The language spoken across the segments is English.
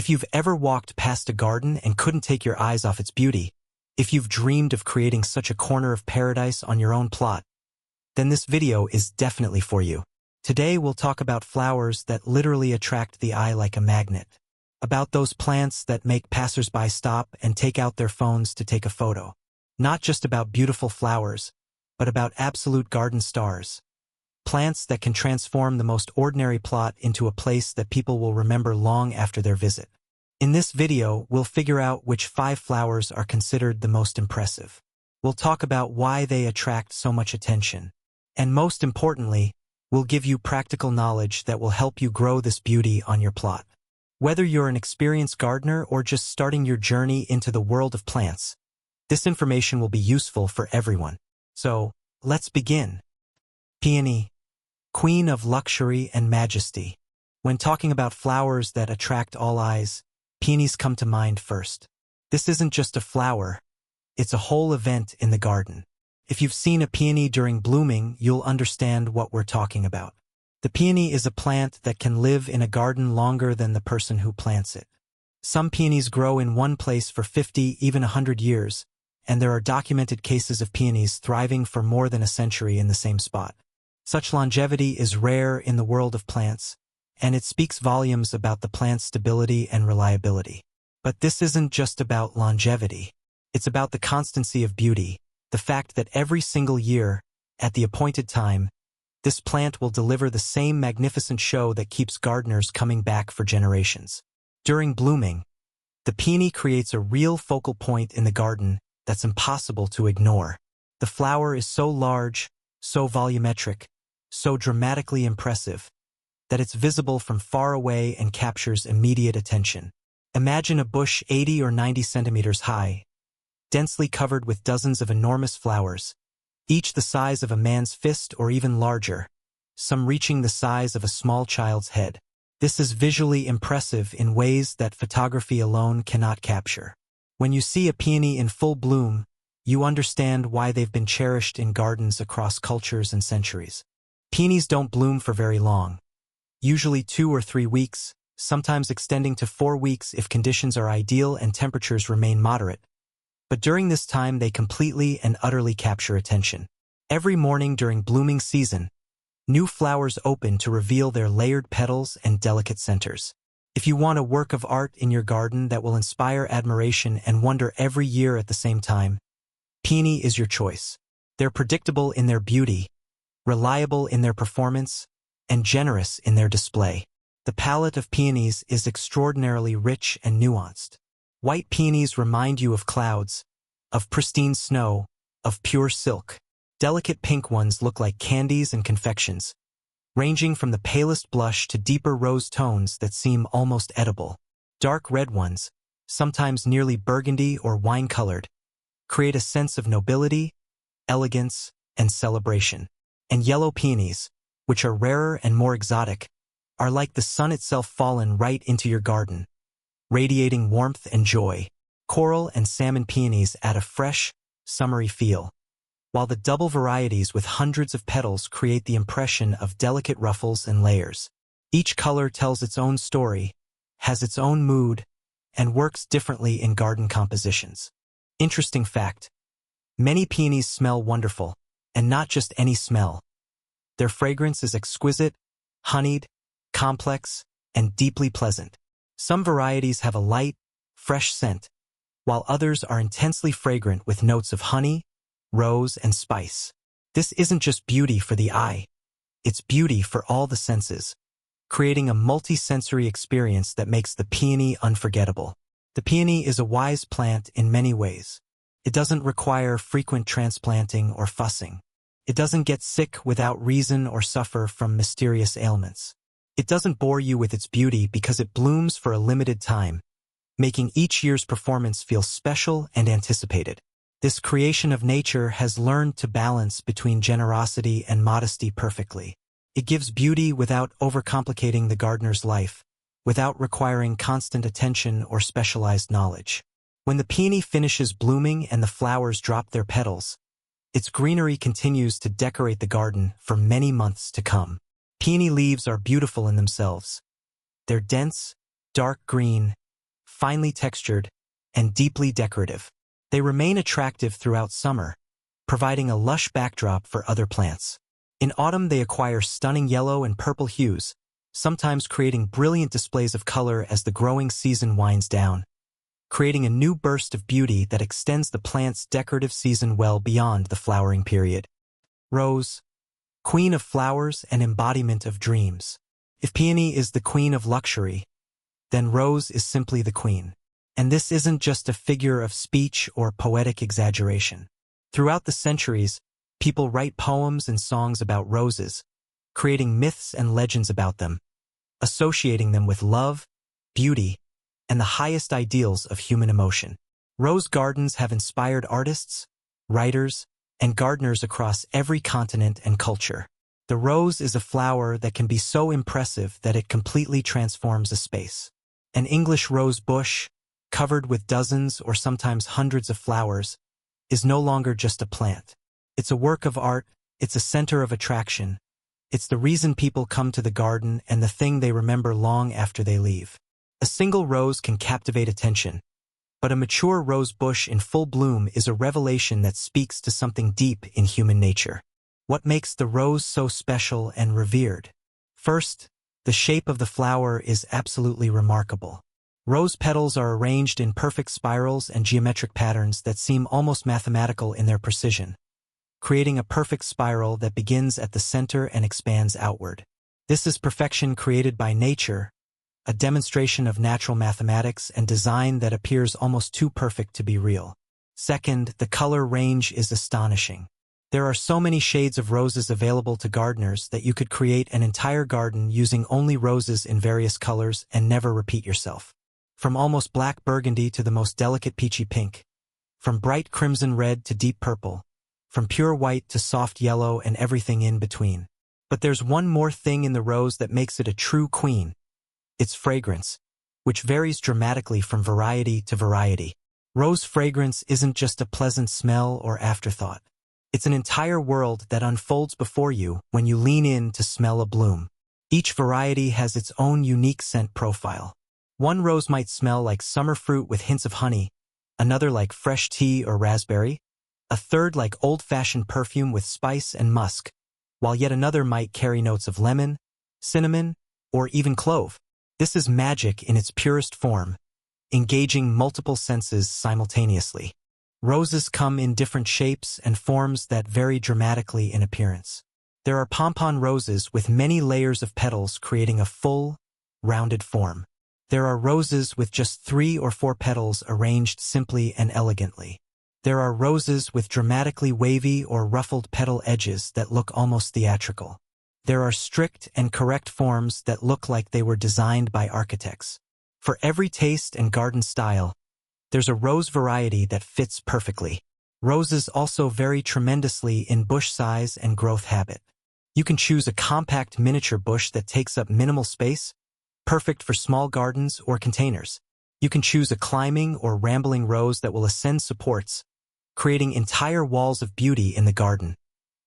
If you've ever walked past a garden and couldn't take your eyes off its beauty, if you've dreamed of creating such a corner of paradise on your own plot, then this video is definitely for you. Today we'll talk about flowers that literally attract the eye like a magnet, about those plants that make passersby stop and take out their phones to take a photo. Not just about beautiful flowers, but about absolute garden stars. Plants that can transform the most ordinary plot into a place that people will remember long after their visit. In this video, we'll figure out which 5 flowers are considered the most impressive. We'll talk about why they attract so much attention. And most importantly, we'll give you practical knowledge that will help you grow this beauty on your plot. Whether you're an experienced gardener or just starting your journey into the world of plants, this information will be useful for everyone. So, let's begin. Peony, queen of luxury and majesty. When talking about flowers that attract all eyes, peonies come to mind first. This isn't just a flower, it's a whole event in the garden. If you've seen a peony during blooming, you'll understand what we're talking about. The peony is a plant that can live in a garden longer than the person who plants it. Some peonies grow in one place for 50, even 100 years, and there are documented cases of peonies thriving for more than a century in the same spot. Such longevity is rare in the world of plants, and it speaks volumes about the plant's stability and reliability. But this isn't just about longevity. It's about the constancy of beauty, the fact that every single year, at the appointed time, this plant will deliver the same magnificent show that keeps gardeners coming back for generations. During blooming, the peony creates a real focal point in the garden that's impossible to ignore. The flower is so large, so volumetric, so dramatically impressive, that it's visible from far away and captures immediate attention. Imagine a bush 80 or 90 centimeters high, densely covered with dozens of enormous flowers, each the size of a man's fist or even larger, some reaching the size of a small child's head. This is visually impressive in ways that photography alone cannot capture. When you see a peony in full bloom, you understand why they've been cherished in gardens across cultures and centuries. Peonies don't bloom for very long, usually 2 or 3 weeks, sometimes extending to 4 weeks if conditions are ideal and temperatures remain moderate. But during this time they completely and utterly capture attention. Every morning during blooming season, new flowers open to reveal their layered petals and delicate centers. If you want a work of art in your garden that will inspire admiration and wonder every year at the same time, peony is your choice. They're predictable in their beauty, reliable in their performance, and generous in their display. The palette of peonies is extraordinarily rich and nuanced. White peonies remind you of clouds, of pristine snow, of pure silk. Delicate pink ones look like candies and confections, ranging from the palest blush to deeper rose tones that seem almost edible. Dark red ones, sometimes nearly burgundy or wine-colored, create a sense of nobility, elegance, and celebration. And yellow peonies, which are rarer and more exotic, are like the sun itself fallen right into your garden, radiating warmth and joy. Coral and salmon peonies add a fresh, summery feel, while the double varieties with hundreds of petals create the impression of delicate ruffles and layers. Each color tells its own story, has its own mood, and works differently in garden compositions. Interesting fact: many peonies smell wonderful, and not just any smell. Their fragrance is exquisite, honeyed, complex, and deeply pleasant. Some varieties have a light, fresh scent, while others are intensely fragrant with notes of honey, rose, and spice. This isn't just beauty for the eye, it's beauty for all the senses, creating a multi-sensory experience that makes the peony unforgettable. The peony is a wise plant in many ways. It doesn't require frequent transplanting or fussing. It doesn't get sick without reason or suffer from mysterious ailments. It doesn't bore you with its beauty because it blooms for a limited time, making each year's performance feel special and anticipated. This creation of nature has learned to balance between generosity and modesty perfectly. It gives beauty without overcomplicating the gardener's life, without requiring constant attention or specialized knowledge. When the peony finishes blooming and the flowers drop their petals, its greenery continues to decorate the garden for many months to come. Peony leaves are beautiful in themselves. They're dense, dark green, finely textured, and deeply decorative. They remain attractive throughout summer, providing a lush backdrop for other plants. In autumn, they acquire stunning yellow and purple hues, sometimes creating brilliant displays of color as the growing season winds down, creating a new burst of beauty that extends the plant's decorative season well beyond the flowering period. Rose, queen of flowers and embodiment of dreams. If peony is the queen of luxury, then Rose is simply the queen. And this isn't just a figure of speech or poetic exaggeration. Throughout the centuries, people write poems and songs about roses, creating myths and legends about them, associating them with love, beauty, and the highest ideals of human emotion. Rose gardens have inspired artists, writers, and gardeners across every continent and culture. The rose is a flower that can be so impressive that it completely transforms a space. An English rose bush, covered with dozens or sometimes hundreds of flowers, is no longer just a plant. It's a work of art, it's a center of attraction. It's the reason people come to the garden and the thing they remember long after they leave. A single rose can captivate attention, but a mature rose bush in full bloom is a revelation that speaks to something deep in human nature. What makes the rose so special and revered? First, the shape of the flower is absolutely remarkable. Rose petals are arranged in perfect spirals and geometric patterns that seem almost mathematical in their precision, creating a perfect spiral that begins at the center and expands outward. This is perfection created by nature, a demonstration of natural mathematics and design that appears almost too perfect to be real. Second, the color range is astonishing. There are so many shades of roses available to gardeners that you could create an entire garden using only roses in various colors and never repeat yourself. From almost black burgundy to the most delicate peachy pink, from bright crimson red to deep purple, from pure white to soft yellow and everything in between. But there's one more thing in the rose that makes it a true queen: its fragrance, which varies dramatically from variety to variety. Rose fragrance isn't just a pleasant smell or afterthought. It's an entire world that unfolds before you when you lean in to smell a bloom. Each variety has its own unique scent profile. One rose might smell like summer fruit with hints of honey, another like fresh tea or raspberry, a third like old-fashioned perfume with spice and musk, while yet another might carry notes of lemon, cinnamon, or even clove. This is magic in its purest form, engaging multiple senses simultaneously. Roses come in different shapes and forms that vary dramatically in appearance. There are pompon roses with many layers of petals creating a full, rounded form. There are roses with just 3 or 4 petals arranged simply and elegantly. There are roses with dramatically wavy or ruffled petal edges that look almost theatrical. There are strict and correct forms that look like they were designed by architects. For every taste and garden style, there's a rose variety that fits perfectly. Roses also vary tremendously in bush size and growth habit. You can choose a compact miniature bush that takes up minimal space, perfect for small gardens or containers. You can choose a climbing or rambling rose that will ascend supports, creating entire walls of beauty in the garden,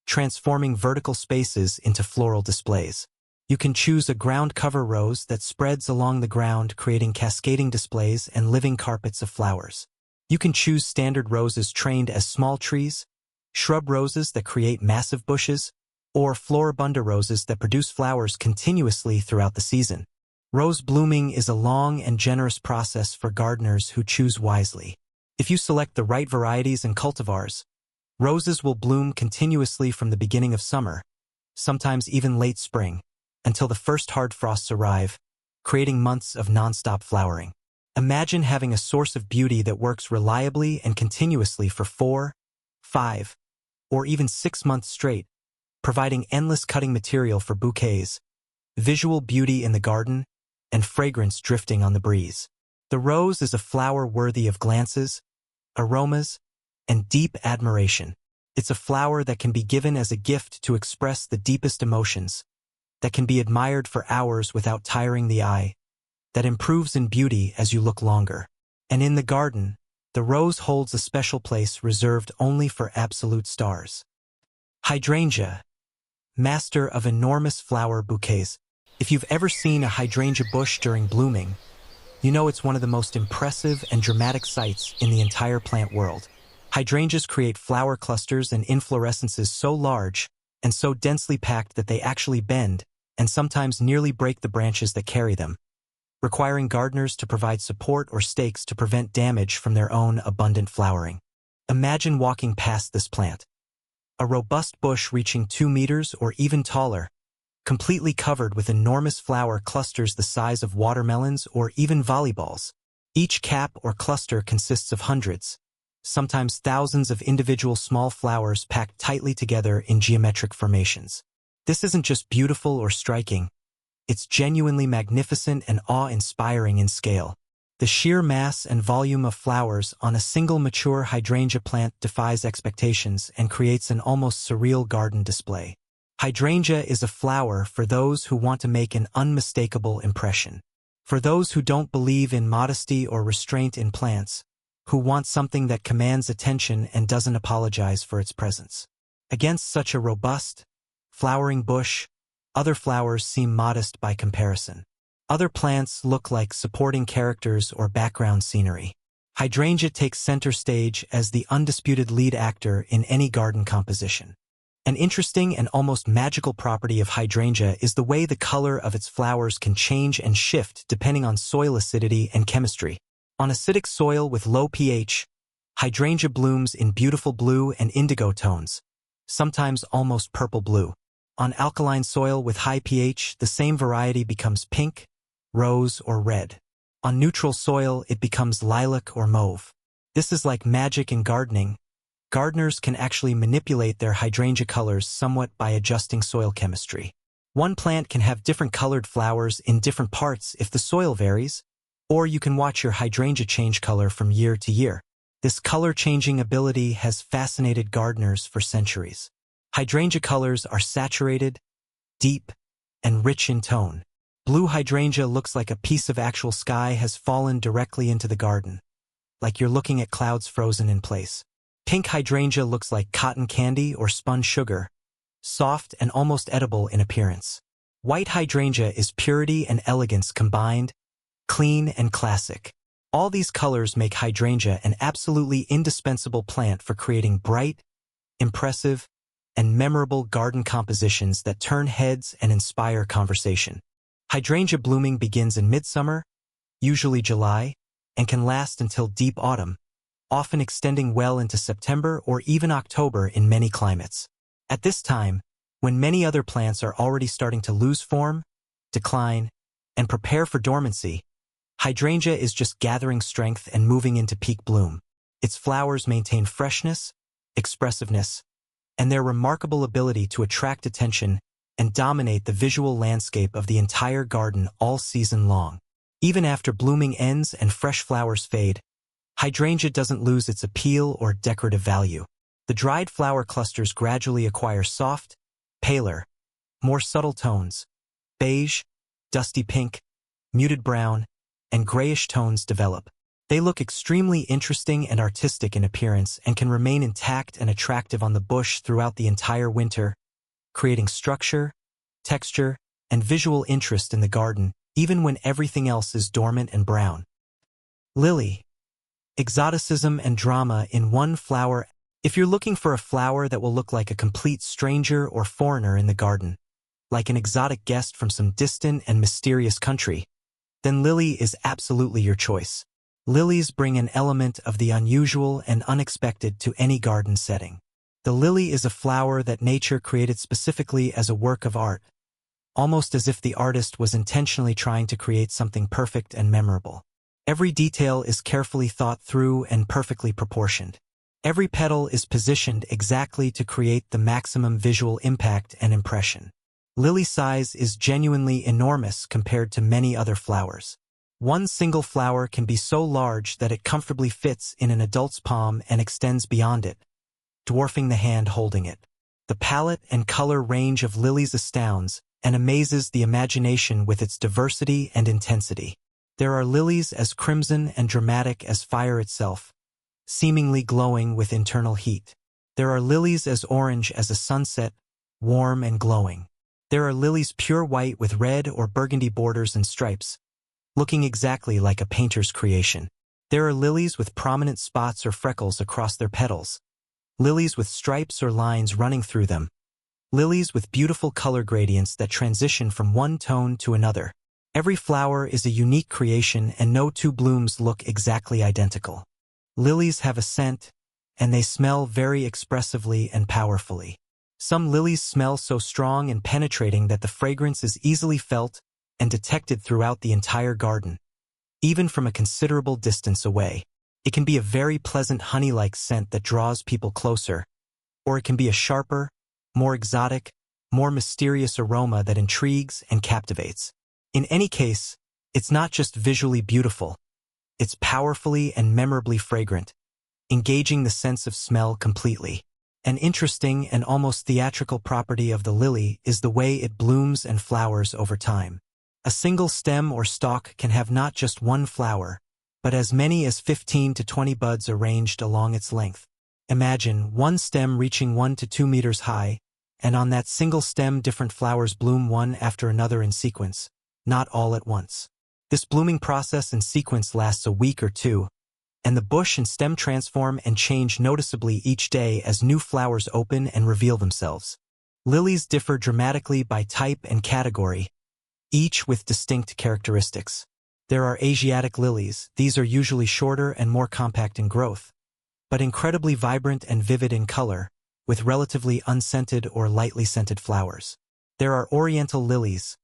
transforming vertical spaces into floral displays. You can choose a ground cover rose that spreads along the ground, creating cascading displays and living carpets of flowers. You can choose standard roses trained as small trees, shrub roses that create massive bushes, or floribunda roses that produce flowers continuously throughout the season. Rose blooming is a long and generous process for gardeners who choose wisely. If you select the right varieties and cultivars, roses will bloom continuously from the beginning of summer, sometimes even late spring, until the first hard frosts arrive, creating months of non-stop flowering. Imagine having a source of beauty that works reliably and continuously for 4, 5, or even 6 months straight, providing endless cutting material for bouquets, visual beauty in the garden, and fragrance drifting on the breeze. The rose is a flower worthy of glances, aromas, and deep admiration. It's a flower that can be given as a gift to express the deepest emotions, that can be admired for hours without tiring the eye, that improves in beauty as you look longer. And in the garden, the rose holds a special place reserved only for absolute stars. Hydrangea, master of enormous flower bouquets. If you've ever seen a hydrangea bush during blooming, you know it's one of the most impressive and dramatic sights in the entire plant world. Hydrangeas create flower clusters and inflorescences so large and so densely packed that they actually bend and sometimes nearly break the branches that carry them, requiring gardeners to provide support or stakes to prevent damage from their own abundant flowering. Imagine walking past this plant. A robust bush reaching 2 meters or even taller, completely covered with enormous flower clusters the size of watermelons or even volleyballs. Each cap or cluster consists of hundreds, sometimes thousands of individual small flowers packed tightly together in geometric formations. This isn't just beautiful or striking, it's genuinely magnificent and awe-inspiring in scale. The sheer mass and volume of flowers on a single mature hydrangea plant defies expectations and creates an almost surreal garden display. Hydrangea is a flower for those who want to make an unmistakable impression. For those who don't believe in modesty or restraint in plants, who want something that commands attention and doesn't apologize for its presence. Against such a robust, flowering bush, other flowers seem modest by comparison. Other plants look like supporting characters or background scenery. Hydrangea takes center stage as the undisputed lead actor in any garden composition. An interesting and almost magical property of hydrangea is the way the color of its flowers can change and shift depending on soil acidity and chemistry. On acidic soil with low pH, hydrangea blooms in beautiful blue and indigo tones, sometimes almost purple blue. On alkaline soil with high pH, the same variety becomes pink, rose, or red. On neutral soil, it becomes lilac or mauve. This is like magic in gardening. Gardeners can actually manipulate their hydrangea colors somewhat by adjusting soil chemistry. One plant can have different colored flowers in different parts if the soil varies, or you can watch your hydrangea change color from year to year. This color-changing ability has fascinated gardeners for centuries. Hydrangea colors are saturated, deep, and rich in tone. Blue hydrangea looks like a piece of actual sky has fallen directly into the garden, like you're looking at clouds frozen in place. Pink hydrangea looks like cotton candy or spun sugar, soft and almost edible in appearance. White hydrangea is purity and elegance combined, clean and classic. All these colors make hydrangea an absolutely indispensable plant for creating bright, impressive, and memorable garden compositions that turn heads and inspire conversation. Hydrangea blooming begins in midsummer, usually July, and can last until deep autumn, often extending well into September or even October in many climates. At this time, when many other plants are already starting to lose form, decline, and prepare for dormancy, hydrangea is just gathering strength and moving into peak bloom. Its flowers maintain freshness, expressiveness, and their remarkable ability to attract attention and dominate the visual landscape of the entire garden all season long. Even after blooming ends and fresh flowers fade, hydrangea doesn't lose its appeal or decorative value. The dried flower clusters gradually acquire soft, paler, more subtle tones. Beige, dusty pink, muted brown, and grayish tones develop. They look extremely interesting and artistic in appearance and can remain intact and attractive on the bush throughout the entire winter, creating structure, texture, and visual interest in the garden, even when everything else is dormant and brown. Lily. Exoticism and drama in one flower. If you're looking for a flower that will look like a complete stranger or foreigner in the garden, like an exotic guest from some distant and mysterious country, then lily is absolutely your choice. Lilies bring an element of the unusual and unexpected to any garden setting. The lily is a flower that nature created specifically as a work of art, almost as if the artist was intentionally trying to create something perfect and memorable. Every detail is carefully thought through and perfectly proportioned. Every petal is positioned exactly to create the maximum visual impact and impression. Lily size is genuinely enormous compared to many other flowers. One single flower can be so large that it comfortably fits in an adult's palm and extends beyond it, dwarfing the hand holding it. The palette and color range of lilies astounds and amazes the imagination with its diversity and intensity. There are lilies as crimson and dramatic as fire itself, seemingly glowing with internal heat. There are lilies as orange as a sunset, warm and glowing. There are lilies pure white with red or burgundy borders and stripes, looking exactly like a painter's creation. There are lilies with prominent spots or freckles across their petals, lilies with stripes or lines running through them, lilies with beautiful color gradients that transition from one tone to another. Every flower is a unique creation and no two blooms look exactly identical. Lilies have a scent, and they smell very expressively and powerfully. Some lilies smell so strong and penetrating that the fragrance is easily felt and detected throughout the entire garden, even from a considerable distance away. It can be a very pleasant honey-like scent that draws people closer, or it can be a sharper, more exotic, more mysterious aroma that intrigues and captivates. In any case, it's not just visually beautiful, it's powerfully and memorably fragrant, engaging the sense of smell completely. An interesting and almost theatrical property of the lily is the way it blooms and flowers over time. A single stem or stalk can have not just one flower, but as many as 15 to 20 buds arranged along its length. Imagine one stem reaching 1 to 2 meters high, and on that single stem different flowers bloom one after another in sequence, not all at once. This blooming process in sequence lasts a week or two, and the bush and stem transform and change noticeably each day as new flowers open and reveal themselves. Lilies differ dramatically by type and category, each with distinct characteristics. There are Asiatic lilies. These are usually shorter and more compact in growth, but incredibly vibrant and vivid in color, with relatively unscented or lightly scented flowers. There are Oriental lilies,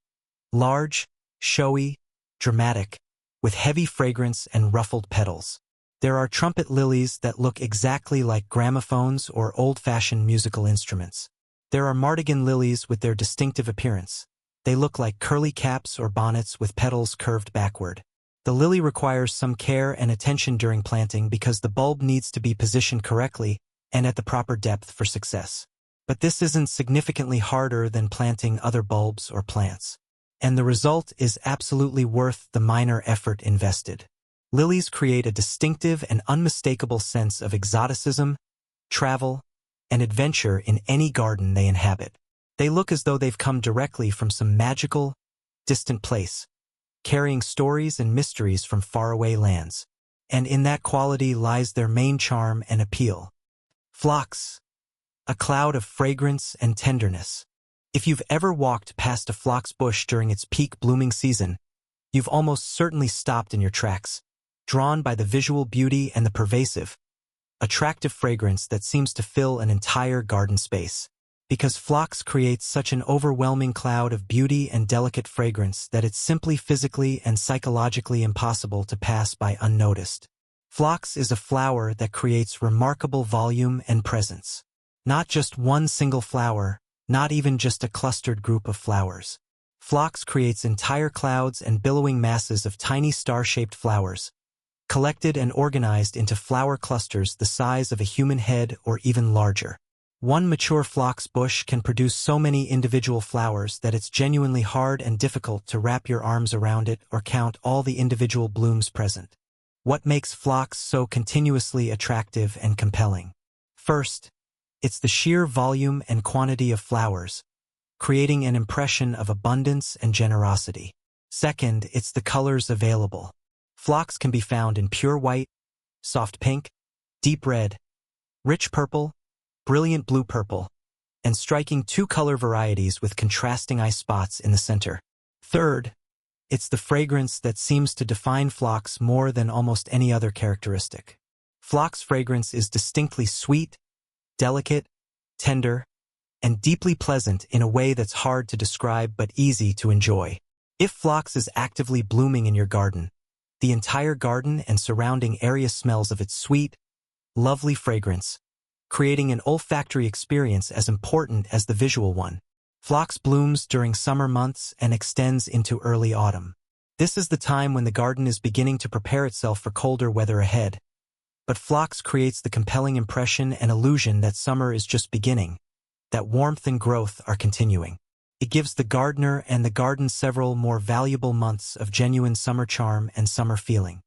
large, showy, dramatic, with heavy fragrance and ruffled petals. There are trumpet lilies that look exactly like gramophones or old-fashioned musical instruments. There are Mardigan lilies with their distinctive appearance. They look like curly caps or bonnets with petals curved backward. The lily requires some care and attention during planting because the bulb needs to be positioned correctly and at the proper depth for success. But this isn't significantly harder than planting other bulbs or plants, and the result is absolutely worth the minor effort invested. Lilies create a distinctive and unmistakable sense of exoticism, travel, and adventure in any garden they inhabit. They look as though they've come directly from some magical, distant place, carrying stories and mysteries from faraway lands. And in that quality lies their main charm and appeal. Phlox, a cloud of fragrance and tenderness. If you've ever walked past a phlox bush during its peak blooming season, you've almost certainly stopped in your tracks, drawn by the visual beauty and the pervasive, attractive fragrance that seems to fill an entire garden space. Because phlox creates such an overwhelming cloud of beauty and delicate fragrance that it's simply physically and psychologically impossible to pass by unnoticed. Phlox is a flower that creates remarkable volume and presence. Not just one single flower, not even just a clustered group of flowers. Phlox creates entire clouds and billowing masses of tiny star-shaped flowers, collected and organized into flower clusters the size of a human head or even larger. One mature phlox bush can produce so many individual flowers that it's genuinely hard and difficult to wrap your arms around it or count all the individual blooms present. What makes phlox so continuously attractive and compelling? First, it's the sheer volume and quantity of flowers, creating an impression of abundance and generosity. Second, it's the colors available. Phlox can be found in pure white, soft pink, deep red, rich purple, brilliant blue-purple, and striking two-color varieties with contrasting eye spots in the center. Third, it's the fragrance that seems to define phlox more than almost any other characteristic. Phlox fragrance is distinctly sweet, delicate, tender, and deeply pleasant in a way that's hard to describe but easy to enjoy. If phlox is actively blooming in your garden, the entire garden and surrounding area smells of its sweet, lovely fragrance, creating an olfactory experience as important as the visual one. Phlox blooms during summer months and extends into early autumn. This is the time when the garden is beginning to prepare itself for colder weather ahead. But phlox creates the compelling impression and illusion that summer is just beginning, that warmth and growth are continuing. It gives the gardener and the garden several more valuable months of genuine summer charm and summer feeling.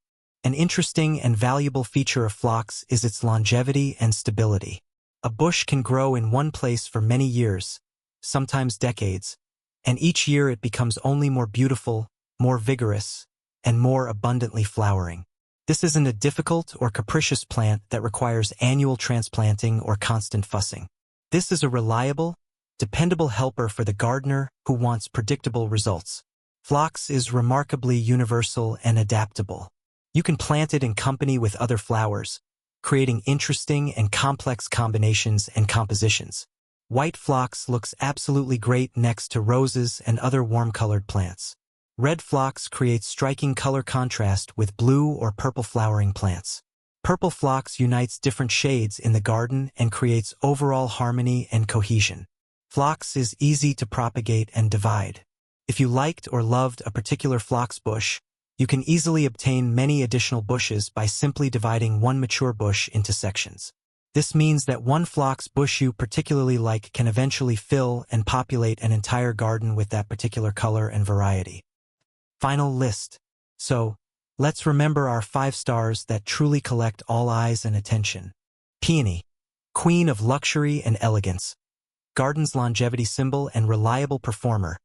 An interesting and valuable feature of phlox is its longevity and stability. A bush can grow in one place for many years, sometimes decades, and each year it becomes only more beautiful, more vigorous, and more abundantly flowering. This isn't a difficult or capricious plant that requires annual transplanting or constant fussing. This is a reliable, dependable helper for the gardener who wants predictable results. Phlox is remarkably universal and adaptable. You can plant it in company with other flowers, creating interesting and complex combinations and compositions. White phlox looks absolutely great next to roses and other warm-colored plants. Red phlox creates striking color contrast with blue or purple flowering plants. Purple phlox unites different shades in the garden and creates overall harmony and cohesion. Phlox is easy to propagate and divide. If you liked or loved a particular phlox bush, you can easily obtain many additional bushes by simply dividing one mature bush into sections. This means that one phlox bush you particularly like can eventually fill and populate an entire garden with that particular color and variety. Final list. So, let's remember our 5 stars that truly collect all eyes and attention. Peony, queen of luxury and elegance. Garden's longevity symbol and reliable performer.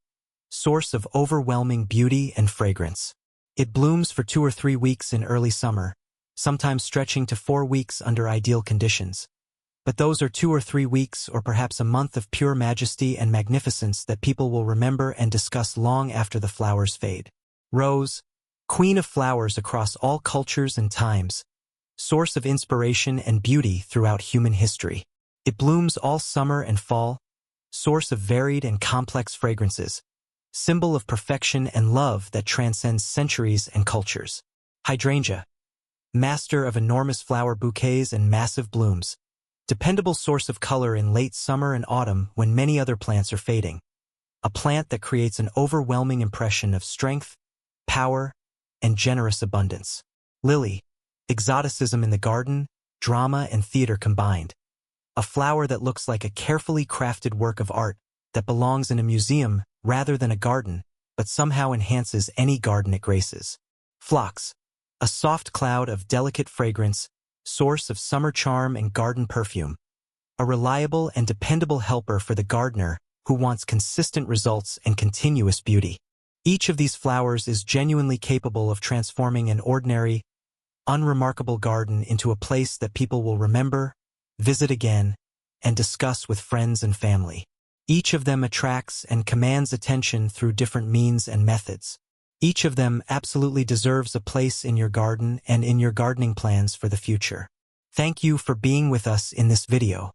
Source of overwhelming beauty and fragrance. It blooms for 2 or 3 weeks in early summer, sometimes stretching to 4 weeks under ideal conditions. But those are 2 or 3 weeks or perhaps a month of pure majesty and magnificence that people will remember and discuss long after the flowers fade. Rose, queen of flowers across all cultures and times, source of inspiration and beauty throughout human history. It blooms all summer and fall, source of varied and complex fragrances, symbol of perfection and love that transcends centuries and cultures. Hydrangea, master of enormous flower bouquets and massive blooms, dependable source of color in late summer and autumn when many other plants are fading. A plant that creates an overwhelming impression of strength, power, and generous abundance. Lily, exoticism in the garden, drama and theater combined. A flower that looks like a carefully crafted work of art that belongs in a museum rather than a garden, but somehow enhances any garden it graces. Phlox, a soft cloud of delicate fragrance, source of summer charm and garden perfume. A reliable and dependable helper for the gardener who wants consistent results and continuous beauty. Each of these flowers is genuinely capable of transforming an ordinary, unremarkable garden into a place that people will remember, visit again, and discuss with friends and family. Each of them attracts and commands attention through different means and methods. Each of them absolutely deserves a place in your garden and in your gardening plans for the future. Thank you for being with us in this video.